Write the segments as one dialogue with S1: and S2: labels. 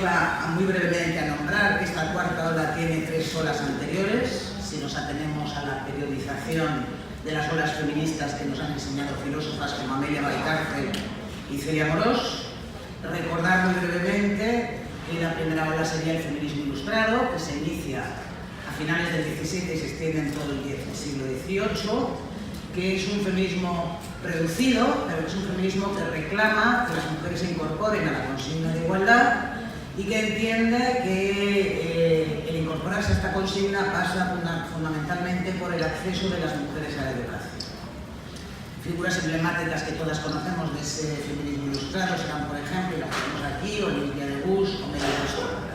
S1: iba muy brevemente a nombrar que esta cuarta ola tiene 3 olas anteriores. Si nos atenemos a la periodización de las olas feministas que nos han enseñado filósofas como Amelia Valcárcel y Celia Morós, recordar muy brevemente que la primera ola sería el feminismo ilustrado, que se inicia a finales del XVII y se extiende en todo el siglo XVIII, que es un feminismo reducido, pero es un feminismo que reclama que las mujeres se incorporen a la consigna de igualdad y que entiende que el incorporarse a esta consigna pasa fundamentalmente por el acceso de las mujeres a la educación. Figuras emblemáticas que todas conocemos de ese feminismo ilustrado serán, por ejemplo, y las tenemos aquí, Olimpia de Gouges o Mary Wollstonecraft.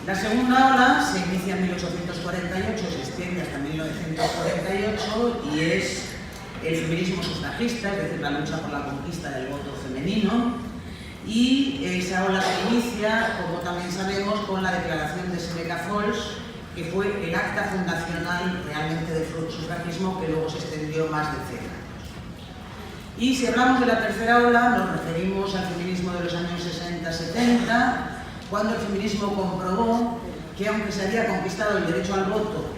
S1: La segunda ola se inicia en 1848, se extiende hasta 1948 y es el feminismo sufragista, es decir, la lucha por la conquista del voto femenino. Y esa ola se inicia, como también sabemos, con la declaración de Seneca Falls, que fue el acta fundacional realmente del sufragismo que luego se extendió más de 100 años. Y si hablamos de la tercera ola, nos referimos al feminismo de los años 60-70, cuando el feminismo comprobó que aunque se había conquistado el derecho al voto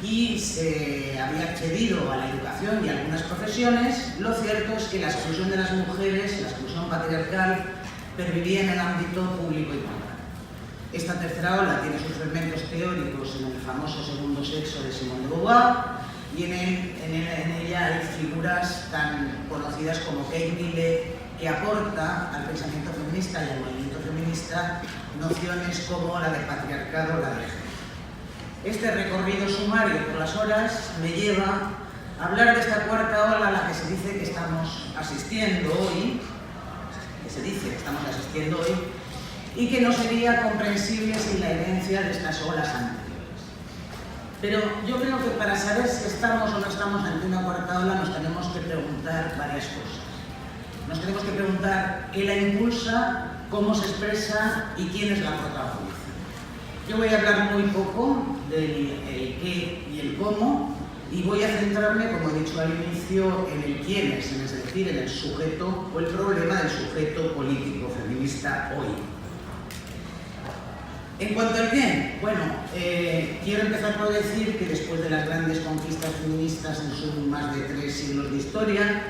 S1: y se había accedido a la educación y a algunas profesiones, lo cierto es que la exclusión de las mujeres, la exclusión patriarcal, pervivía en el ámbito público y privado. Esta tercera ola tiene sus fermentos teóricos en el famoso Segundo Sexo de Simone de Beauvoir y en ella hay figuras tan conocidas como Kate Millett, que aporta al pensamiento feminista y al movimiento feminista nociones como la de patriarcado o la de género. Este recorrido sumario por las horas me lleva a hablar de esta cuarta ola a la que se dice que estamos asistiendo hoy, y que no sería comprensible sin la herencia de estas olas anteriores. Pero yo creo que para saber si estamos o no estamos ante una cuarta ola nos tenemos que preguntar varias cosas. Nos tenemos que preguntar qué la impulsa, cómo se expresa y quién es la protagoniza. Yo voy a hablar muy poco del qué y el cómo y voy a centrarme, como he dicho al inicio, en el quiénes, es decir, en el sujeto o el problema del sujeto político feminista hoy. En cuanto al qué, bueno, quiero empezar por decir que después de las grandes conquistas feministas en sus más de 3 siglos de historia,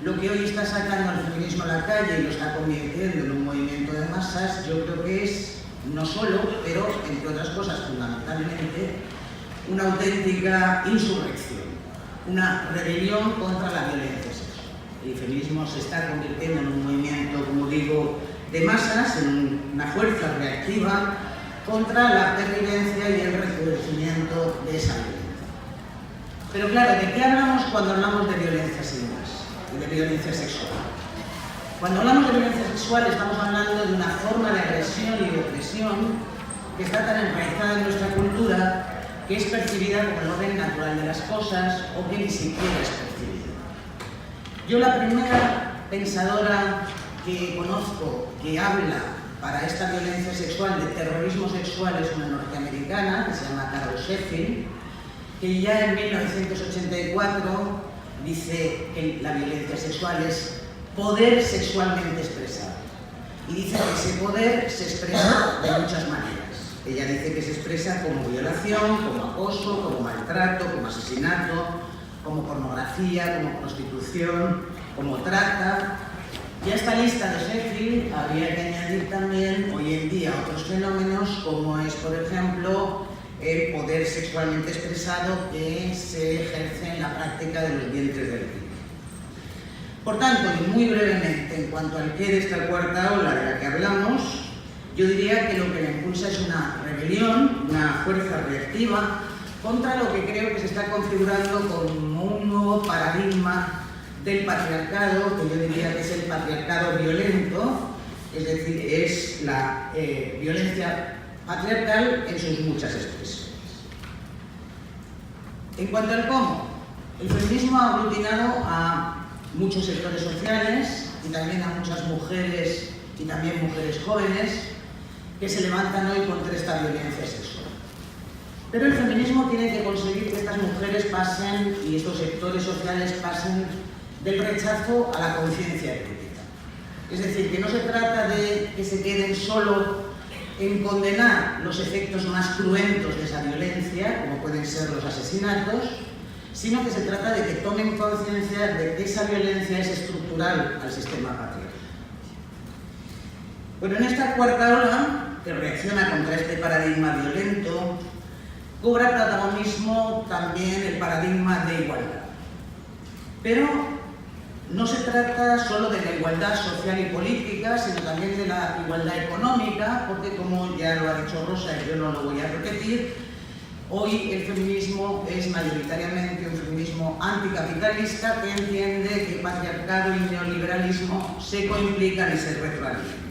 S1: lo que hoy está sacando al feminismo a la calle y lo está convirtiendo en un movimiento de masas, yo creo que es no solo, pero entre otras cosas fundamentalmente, una auténtica insurrección, una rebelión contra la violencia sexual. El feminismo se está convirtiendo en un movimiento, como digo, de masas, en una fuerza reactiva contra la pervivencia y el recrudecimiento de esa violencia. Pero claro, ¿de qué hablamos cuando hablamos de violencia sin más y de violencia sexual? Cuando hablamos de violencia sexual estamos hablando de una forma de agresión y de opresión que está tan enraizada en nuestra cultura que es percibida como el orden natural de las cosas o que ni siquiera es percibida. Yo la primera pensadora que conozco que habla para esta violencia sexual de terrorismo sexual es una norteamericana que se llama Carol Sheffield, que ya en 1984 dice que la violencia sexual es poder sexualmente expresado. Y dice que ese poder se expresa de muchas maneras. Ella dice que se expresa como violación, como acoso, como maltrato, como asesinato, como pornografía, como prostitución, como trata. Y a esta lista de Sheffield habría que añadir también hoy en día otros fenómenos como es, por ejemplo, el poder sexualmente expresado que se ejerce en la práctica de los vientres del río. Por tanto, y muy brevemente, en cuanto al qué de esta cuarta ola de la que hablamos, yo diría que lo que la impulsa es una rebelión, una fuerza reactiva contra lo que creo que se está configurando como un nuevo paradigma del patriarcado, que yo diría que es el patriarcado violento, es decir, es la violencia patriarcal en sus muchas expresiones. En cuanto al cómo, el feminismo ha aglutinado a muchos sectores sociales y también a muchas mujeres y también mujeres jóvenes que se levantan hoy contra esta violencia sexual. Pero el feminismo tiene que conseguir que estas mujeres pasen y estos sectores sociales pasen del rechazo a la conciencia crítica. Es decir, que no se trata de que se queden solo en condenar los efectos más cruentos de esa violencia, como pueden ser los asesinatos, sino que se trata de que tomen conciencia de que esa violencia es estructural al sistema patriarcal. Bueno, en esta cuarta ola, que reacciona contra este paradigma violento, cobra protagonismo también el paradigma de igualdad. Pero no se trata solo de la igualdad social y política, sino también de la igualdad económica, porque como ya lo ha dicho Rosa y yo no lo voy a repetir, hoy el feminismo es mayoritariamente un feminismo anticapitalista que entiende que patriarcado y neoliberalismo se coimplican y se retroalimentan.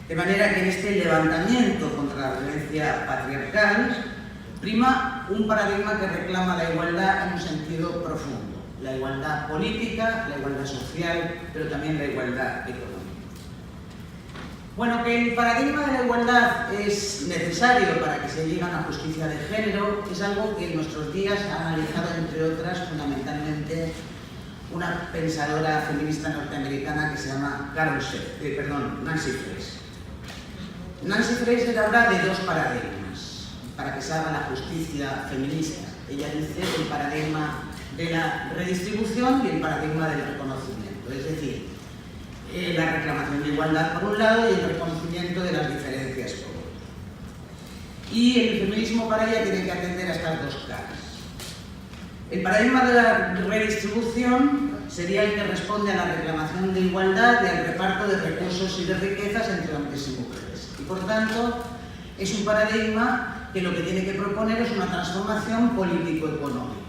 S1: De manera que en este levantamiento contra la violencia patriarcal prima un paradigma que reclama la igualdad en un sentido profundo. La igualdad política, la igualdad social, pero también la igualdad económica. Bueno, que el paradigma de la igualdad es necesario para que se llegue a una justicia de género es algo que en nuestros días ha analizado, entre otras, fundamentalmente una pensadora feminista norteamericana que se llama Nancy Fraser. Nancy Fraser habla de dos paradigmas para que se haga la justicia feminista. Ella dice el paradigma de la redistribución y el paradigma del reconocimiento, es decir, la reclamación de igualdad por un lado y el reconocimiento de las diferencias por otro. Y el feminismo para ella tiene que atender a estas dos caras. El paradigma de la redistribución sería el que responde a la reclamación de igualdad y al reparto de recursos y de riquezas entre hombres y mujeres. Y por tanto, es un paradigma que lo que tiene que proponer es una transformación político-económica.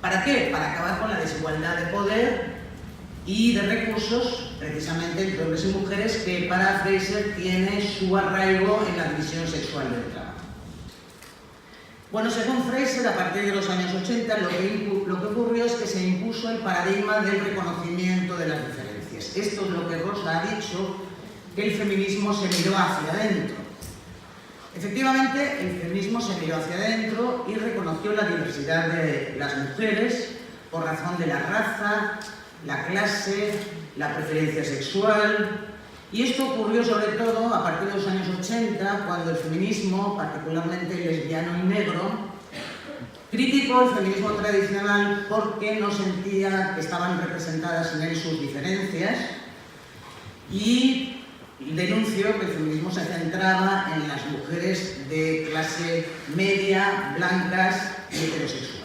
S1: ¿Para qué? Para acabar con la desigualdad de poder y de recursos, precisamente entre hombres y mujeres, que para Fraser tiene su arraigo en la división sexual del trabajo. Bueno, según Fraser, a partir de los años 80, lo que ocurrió es que se impuso el paradigma del reconocimiento de las diferencias. Esto es lo que Rosa ha dicho, que el feminismo se miró hacia adentro. Efectivamente, el feminismo se miró hacia adentro y reconoció la diversidad de las mujeres por razón de la raza, la clase, la preferencia sexual. Y esto ocurrió sobre todo a partir de los años 80, cuando el feminismo, particularmente el lesbiano y negro, criticó el feminismo tradicional porque no sentía que estaban representadas en él sus diferencias y denunció que el feminismo se centraba en las mujeres de clase media, blancas y heterosexuales.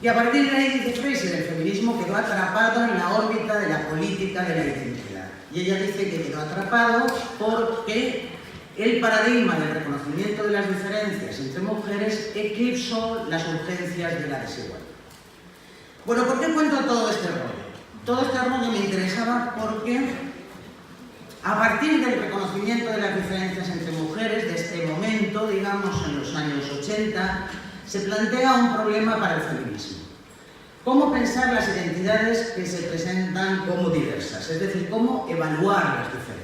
S1: Y a partir de ahí, dice Fraser, el feminismo quedó atrapado en la órbita de la política de la identidad. Y ella dice que quedó atrapado porque el paradigma del reconocimiento de las diferencias entre mujeres eclipsó las urgencias de la desigualdad. Bueno, ¿por qué cuento todo este rollo? Todo este rollo me interesaba porque a partir del reconocimiento de las diferencias entre mujeres, de este momento, digamos, en los años 80, se plantea un problema para el feminismo. ¿Cómo pensar las identidades que se presentan como diversas? Es decir, ¿cómo evaluar las diferencias?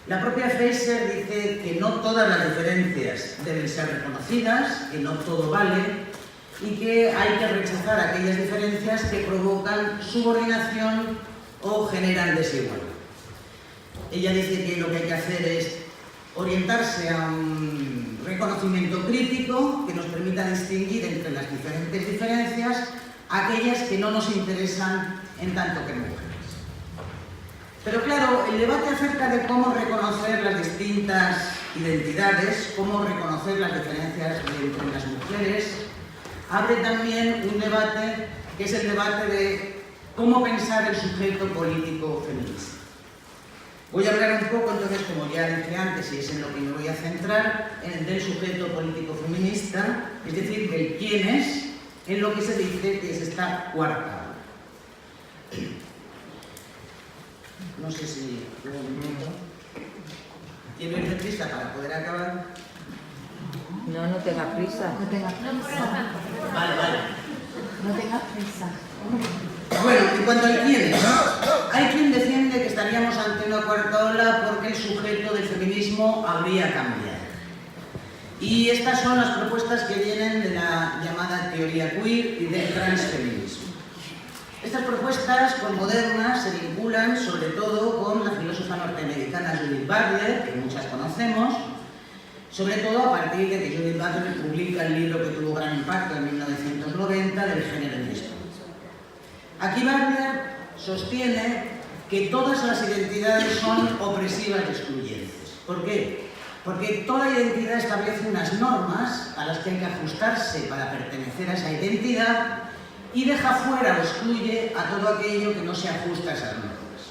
S1: La propia Fraser dice que no todas las diferencias deben ser reconocidas, que no todo vale y que hay que rechazar aquellas diferencias que provocan subordinación o generan desigualdad. Ella dice que lo que hay que hacer es orientarse a un reconocimiento crítico que nos permita distinguir entre las diferentes diferencias aquellas que no nos interesan en tanto que mujeres. Pero claro, el debate acerca de cómo reconocer las distintas identidades, cómo reconocer las diferencias entre las mujeres, abre también un debate que es el debate de cómo pensar el sujeto político feminista. Voy a hablar un poco, entonces, como ya dije antes, y es en lo que me voy a centrar, del sujeto político feminista, es decir, del quién es, en lo que se dice que es esta cuarta ola. No sé si quiero ir deprisa para poder acabar.
S2: No, no tengas prisa.
S3: No tengas prisa.
S1: Vale.
S3: No tengas prisa.
S1: Bueno, en cuanto al quién es, hay quien defiende que estaríamos ante una cuarta ola porque el sujeto del feminismo habría cambiado. Y estas son las propuestas que vienen de la llamada teoría queer y del transfeminismo. Estas propuestas modernas se vinculan sobre todo con la filósofa norteamericana Judith Butler, que muchas conocemos, sobre todo a partir de que Judith Butler publica el libro que tuvo gran impacto en 1990 del género en esto. Aquí Butler sostiene que todas las identidades son opresivas y excluyentes. ¿Por qué? Porque toda identidad establece unas normas a las que hay que ajustarse para pertenecer a esa identidad y deja fuera o excluye a todo aquello que no se ajusta a esas normas.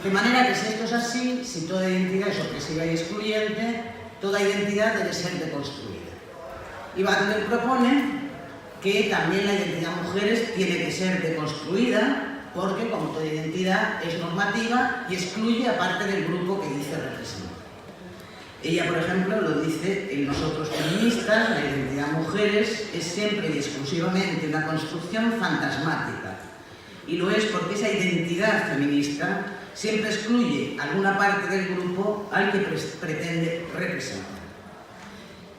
S1: De manera que si esto es así, si toda identidad es opresiva y excluyente, toda identidad debe ser deconstruida. Y Butler propone que también la identidad mujeres tiene que ser deconstruida porque, como toda identidad, es normativa y excluye a parte del grupo que dice representar. Ella, por ejemplo, lo dice en Nosotros Feministas: la identidad mujeres es siempre y exclusivamente una construcción fantasmática. Y lo es porque esa identidad feminista siempre excluye alguna parte del grupo al que pretende representar.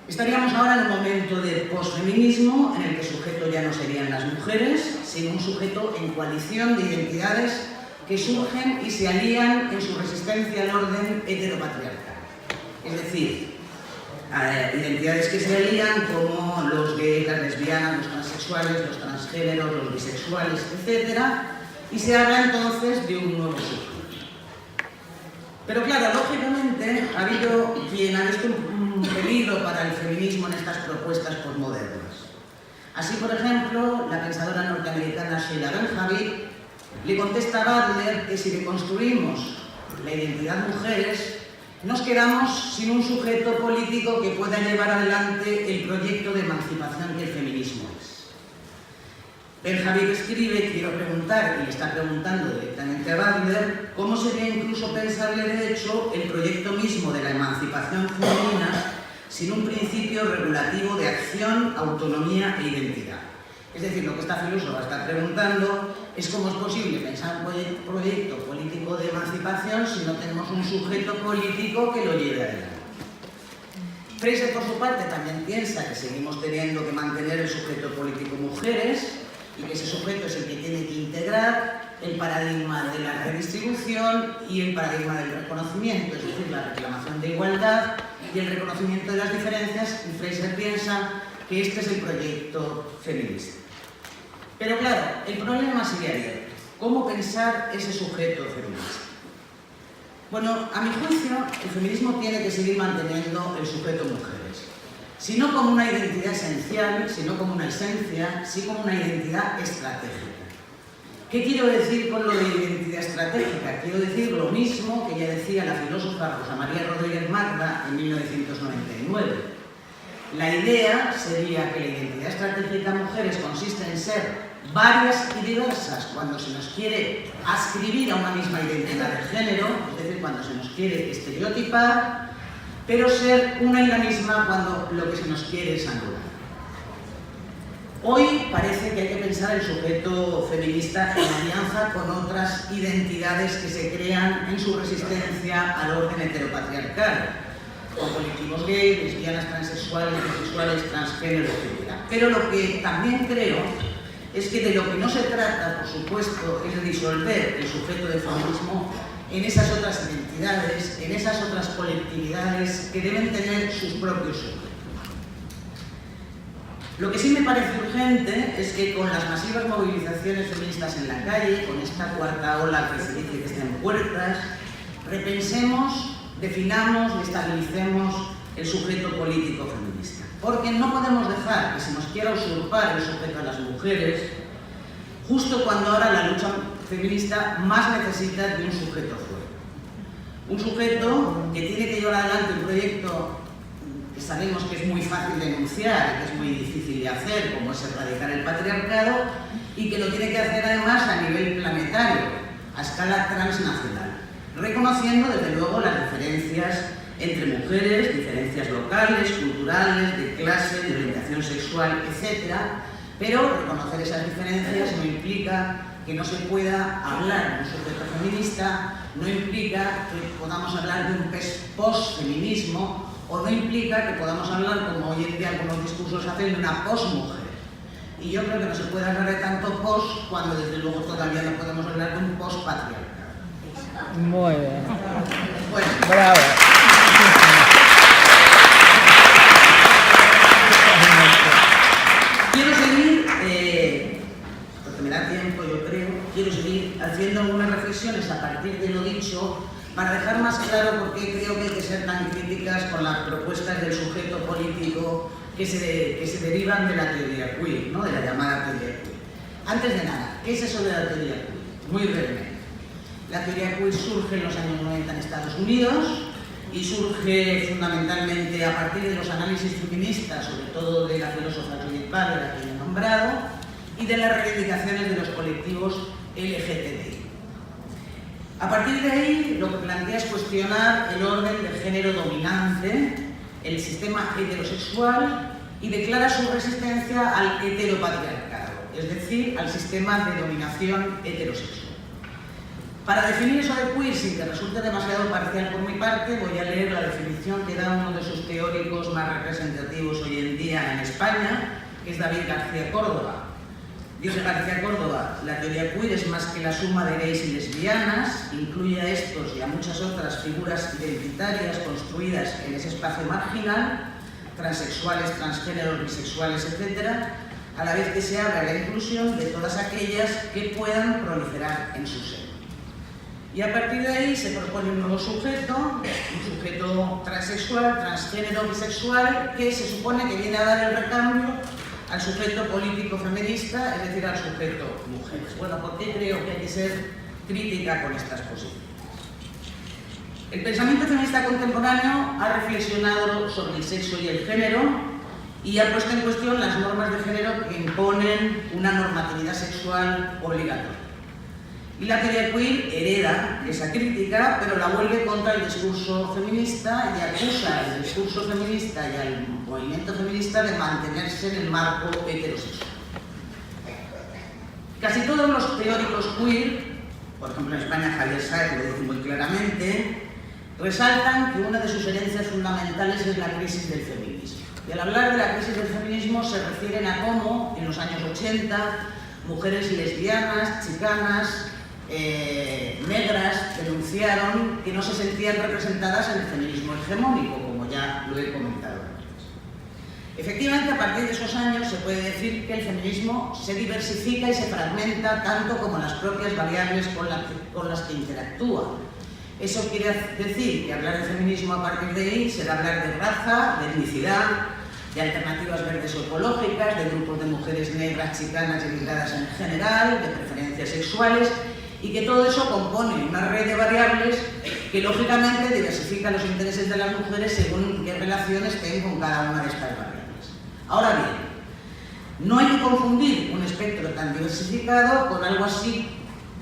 S1: Estaríamos ahora en un momento de posfeminismo en el que el sujeto ya no serían las mujeres, sino un sujeto en coalición de identidades que surgen y se alían en su resistencia al orden heteropatriarcal. Es decir, identidades que se alían como los gays, las lesbianas, los transexuales, los transgéneros, los bisexuales, etc. Y se habla entonces de un nuevo sujeto. Pero claro, lógicamente ha habido quien ha visto un peligro para el feminismo en estas propuestas posmodernas. Así, por ejemplo, la pensadora norteamericana Sheila Benjamin le contesta a Butler que si deconstruimos la identidad mujeres, nos quedamos sin un sujeto político que pueda llevar adelante el proyecto de emancipación que el feminismo es. Benjamin escribe: quiero preguntar, y le está preguntando directamente a Butler, cómo sería incluso pensable de hecho el proyecto mismo de la emancipación femenina sin un principio regulativo de acción, autonomía e identidad. Es decir, lo que esta filósofa está preguntando es cómo es posible pensar un proyecto político de emancipación si no tenemos un sujeto político que lo lleve adelante. Fraser, por su parte, también piensa que seguimos teniendo que mantener el sujeto político mujeres y que ese sujeto es el que tiene que integrar el paradigma de la redistribución y el paradigma del reconocimiento, es decir, la reclamación de igualdad y el reconocimiento de las diferencias, y Fraser piensa que este es el proyecto feminista. Pero claro, el problema sigue abierto. ¿Cómo pensar ese sujeto feminista? Bueno, a mi juicio, el feminismo tiene que seguir manteniendo el sujeto mujeres. Si no como una identidad esencial, sino como una esencia, sí como una identidad estratégica. ¿Qué quiero decir con lo de identidad estratégica? Quiero decir lo mismo que ya decía la filósofa Rosa María Rodríguez Magda en 1999. La idea sería que la identidad estratégica de mujeres consiste en ser varias y diversas cuando se nos quiere adscribir a una misma identidad de género, es decir, cuando se nos quiere estereotipar, pero ser una y la misma cuando lo que se nos quiere es anular. Hoy parece que hay que pensar el sujeto feminista en alianza con otras identidades que se crean en su resistencia al orden heteropatriarcal, con colectivos gays, lesbianas, transexuales, bisexuales, transgénero, etc. Pero lo que también creo es que de lo que no se trata, por supuesto, es de disolver el sujeto del feminismo en esas otras identidades, en esas otras colectividades que deben tener sus propios sujetos. Lo que sí me parece urgente es que con las masivas movilizaciones feministas en la calle, con esta cuarta ola que se dice que está en puertas, repensemos, definamos y estabilicemos el sujeto político feminista. Porque no podemos dejar que se nos quiera usurpar el sujeto a las mujeres justo cuando ahora la lucha feminista más necesita de un sujeto fuerte. Un sujeto que tiene que llevar adelante un proyecto que sabemos que es muy fácil de enunciar y que es muy difícil de hacer, como es erradicar el patriarcado, y que lo tiene que hacer además a nivel planetario, a escala transnacional, reconociendo desde luego las diferencias entre mujeres, diferencias locales, culturales, de clase, de orientación sexual, etc. Pero reconocer esas diferencias no implica que no se pueda hablar de un sujeto feminista, no implica que podamos hablar de un posfeminismo, o no implica que podamos hablar, como hoy en día algunos discursos hacen, de una posmujer. Y yo creo que no se puede hablar de tanto post cuando desde luego todavía no podemos hablar de un post-patriarcado.
S2: Muy bien.
S1: Bueno,
S2: Bravo.
S1: quiero seguir, porque me da tiempo yo creo, quiero seguir haciendo algunas reflexiones a partir de lo dicho para dejar más claro por qué creo que hay que ser tan críticas con las propuestas del sujeto político que se derivan de la teoría queer, ¿no? De la llamada teoría queer. Antes de nada, ¿qué es eso de la teoría queer? Muy brevemente. La teoría queer surge en los años 90 en Estados Unidos y surge fundamentalmente a partir de los análisis feministas, sobre todo de la filósofa Judith Butler, a quien he nombrado, y de las reivindicaciones de los colectivos LGTBI. A partir de ahí, lo que plantea es cuestionar el orden de género dominante, el sistema heterosexual, y declara su resistencia al heteropatriarcado, es decir, al sistema de dominación heterosexual. Para definir eso de queer, sin que resulte demasiado parcial por mi parte, voy a leer la definición que da uno de sus teóricos más representativos hoy en día en España, que es David García Córdoba. Dice García Córdoba: la teoría queer es más que la suma de gays y lesbianas, incluye a estos y a muchas otras figuras identitarias construidas en ese espacio marginal, transexuales, transgéneros, bisexuales, etc., a la vez que se abre la inclusión de todas aquellas que puedan proliferar en su seno. Y a partir de ahí se propone un nuevo sujeto, un sujeto transexual, transgénero, bisexual, que se supone que viene a dar el recambio al sujeto político feminista, es decir, al sujeto mujeres. Bueno, ¿por qué creo que hay que ser crítica con estas posiciones? El pensamiento feminista contemporáneo ha reflexionado sobre el sexo y el género y ha puesto en cuestión las normas de género que imponen una normatividad sexual obligatoria. Y la teoría queer hereda esa crítica, pero la vuelve contra el discurso feminista y acusa al discurso feminista y al movimiento feminista de mantenerse en el marco heterosexual. Casi todos los teóricos queer, por ejemplo en España Javier Sáez lo dice muy claramente, resaltan que una de sus herencias fundamentales es la crisis del feminismo. Y al hablar de la crisis del feminismo se refieren a cómo en los años 80 mujeres lesbianas, chicanas, negras denunciaron que no se sentían representadas en el feminismo hegemónico, como ya lo he comentado antes. Efectivamente, a partir de esos años se puede decir que el feminismo se diversifica y se fragmenta tanto como las propias variables con las que interactúa. Eso quiere decir que hablar de feminismo a partir de ahí será hablar de raza, de etnicidad, de alternativas verdes o ecológicas, de grupos de mujeres negras, chicanas y migradas en general, de preferencias sexuales, y que todo eso compone una red de variables que lógicamente diversifica los intereses de las mujeres según qué relaciones tengan con cada una de estas variables. Ahora bien, no hay que confundir un espectro tan diversificado con algo así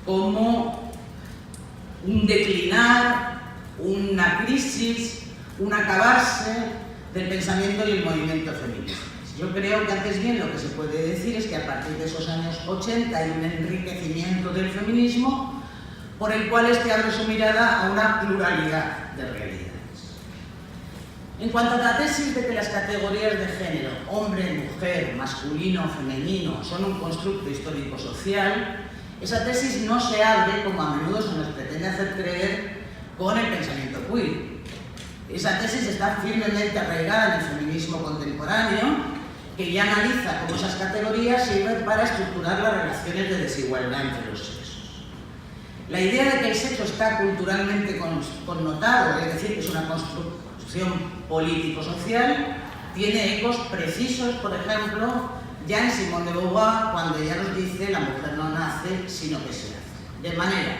S1: como un declinar, una crisis, un acabarse del pensamiento y el movimiento feminista. Yo creo que antes bien lo que se puede decir es que a partir de esos años 80 hay un enriquecimiento del feminismo por el cual este abre su mirada a una pluralidad de realidades. En cuanto a la tesis de que las categorías de género, hombre, mujer, masculino, femenino, son un constructo histórico-social, esa tesis no se abre, como a menudo se nos pretende hacer creer, con el pensamiento queer. Esa tesis está firmemente arraigada en el feminismo contemporáneo, que ya analiza cómo esas categorías sirven para estructurar las relaciones de desigualdad entre los sexos. La idea de que el sexo está culturalmente connotado, es decir, que es una construcción político-social, tiene ecos precisos, por ejemplo, ya en Simone de Beauvoir, cuando ella nos dice la mujer no nace, sino que se hace. De manera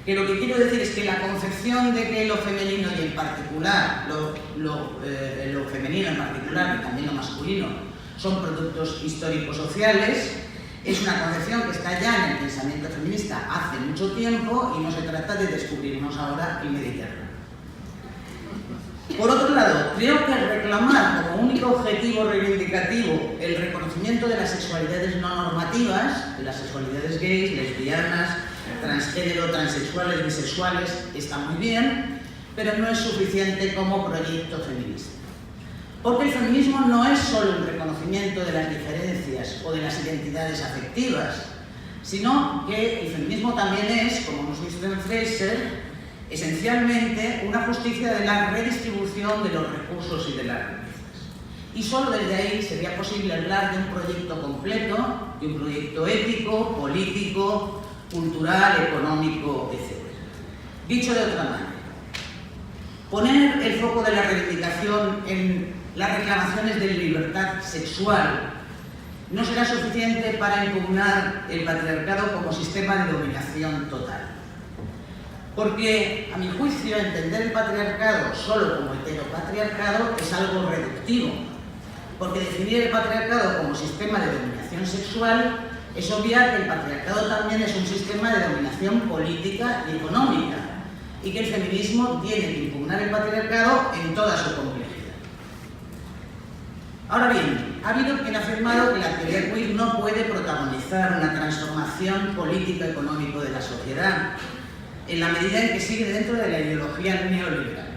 S1: que lo que quiero decir es que la concepción de que lo femenino y en particular, lo femenino en particular y también lo masculino son productos históricos sociales, es una concepción que está ya en el pensamiento feminista hace mucho tiempo y no se trata de descubrirnos ahora el Mediterráneo. Por otro lado, creo que reclamar como único objetivo reivindicativo el reconocimiento de las sexualidades no normativas, de las sexualidades gays, lesbianas, transgénero, transexuales, bisexuales, está muy bien, pero no es suficiente como proyecto feminista. Porque el feminismo no es solo un reconocimiento de las diferencias o de las identidades afectivas, sino que el feminismo también es, como hemos visto en Fraser, esencialmente una justicia de la redistribución de los recursos y de las riquezas. Y solo desde ahí sería posible hablar de un proyecto completo, de un proyecto ético, político, cultural, económico, etc. Dicho de otra manera, poner el foco de la reivindicación en las reclamaciones de libertad sexual no será suficiente para impugnar el patriarcado como sistema de dominación total. Porque, a mi juicio, entender el patriarcado solo como heteropatriarcado es algo reductivo. Porque definir el patriarcado como sistema de dominación sexual es obviar que el patriarcado también es un sistema de dominación política y económica, y que el feminismo tiene que impugnar el patriarcado en toda su complejidad. Ahora bien, ha habido quien ha afirmado que la teoría queer no puede protagonizar una transformación político-económico de la sociedad, en la medida en que sigue dentro de la ideología neoliberal.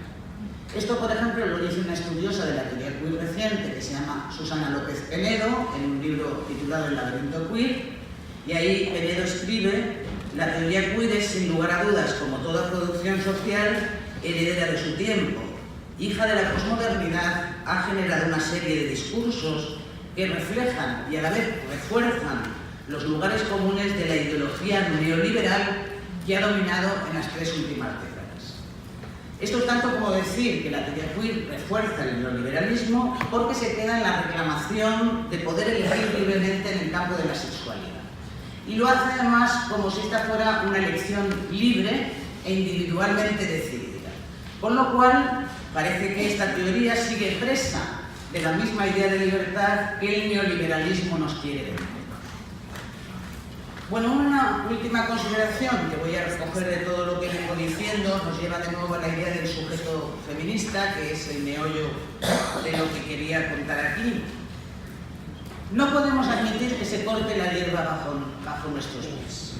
S1: Esto, por ejemplo, lo dice una estudiosa de la teoría queer reciente que se llama Susana López Penedo, en un libro titulado El laberinto queer, y ahí Penedo escribe: la teoría queer es, sin lugar a dudas, como toda producción social, heredera de su tiempo. Hija de la posmodernidad, ha generado una serie de discursos que reflejan y a la vez refuerzan los lugares comunes de la ideología neoliberal que ha dominado en las 3 últimas décadas. Esto es tanto como decir que la teoría queer refuerza el neoliberalismo porque se queda en la reclamación de poder elegir libremente en el campo de la sexualidad. Y lo hace además como si esta fuera una elección libre e individualmente decidida. Con lo cual, parece que esta teoría sigue presa de la misma idea de libertad que el neoliberalismo nos quiere vender. Bueno, una última consideración que voy a recoger de todo lo que vengo diciendo nos lleva de nuevo a la idea del sujeto feminista, que es el meollo de lo que quería contar aquí. No podemos admitir que se corte la hierba bajo nuestros pies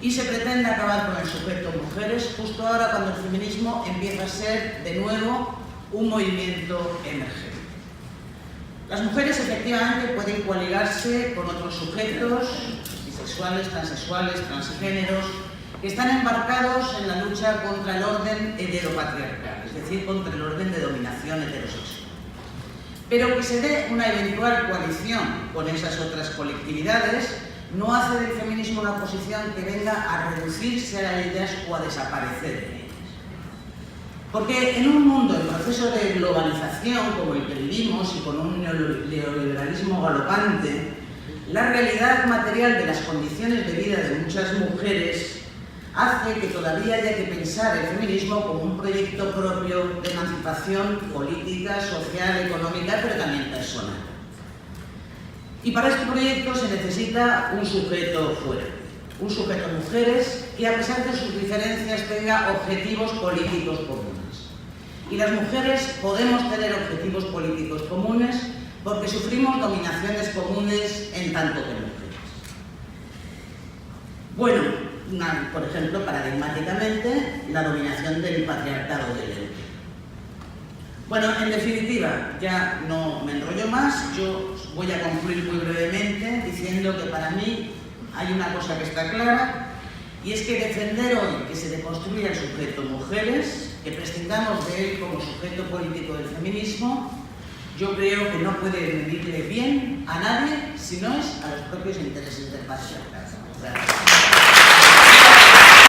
S1: y se pretende acabar con el sujeto mujeres justo ahora cuando el feminismo empieza a ser de nuevo un movimiento emergente. Las mujeres efectivamente pueden coaligarse con otros sujetos bisexuales, transexuales, transgéneros que están embarcados en la lucha contra el orden heteropatriarcal, es decir, contra el orden de dominación heterosexual. Pero que se dé una eventual coalición con esas otras colectividades no hace del feminismo una posición que venga a reducirse a ellas o a desaparecer de ellas. Porque en un mundo en proceso de globalización como el que vivimos y con un neoliberalismo galopante, la realidad material de las condiciones de vida de muchas mujeres hace que todavía haya que pensar el feminismo como un proyecto propio de emancipación política, social, económica, pero también personal. Y para este proyecto se necesita un sujeto fuerte, un sujeto mujeres que a pesar de sus diferencias tenga objetivos políticos comunes. Y las mujeres podemos tener objetivos políticos comunes porque sufrimos dominaciones comunes en tanto que mujeres. Bueno, por ejemplo, paradigmáticamente, la dominación del patriarcado del hétero. Bueno, en definitiva, ya no me enrollo más, yo voy a concluir muy brevemente diciendo que para mí hay una cosa que está clara, y es que defender hoy que se deconstruya el sujeto mujeres, que prescindamos de él como sujeto político del feminismo, yo creo que no puede venirle bien a nadie si no es a los propios intereses del patriarcado. Gracias.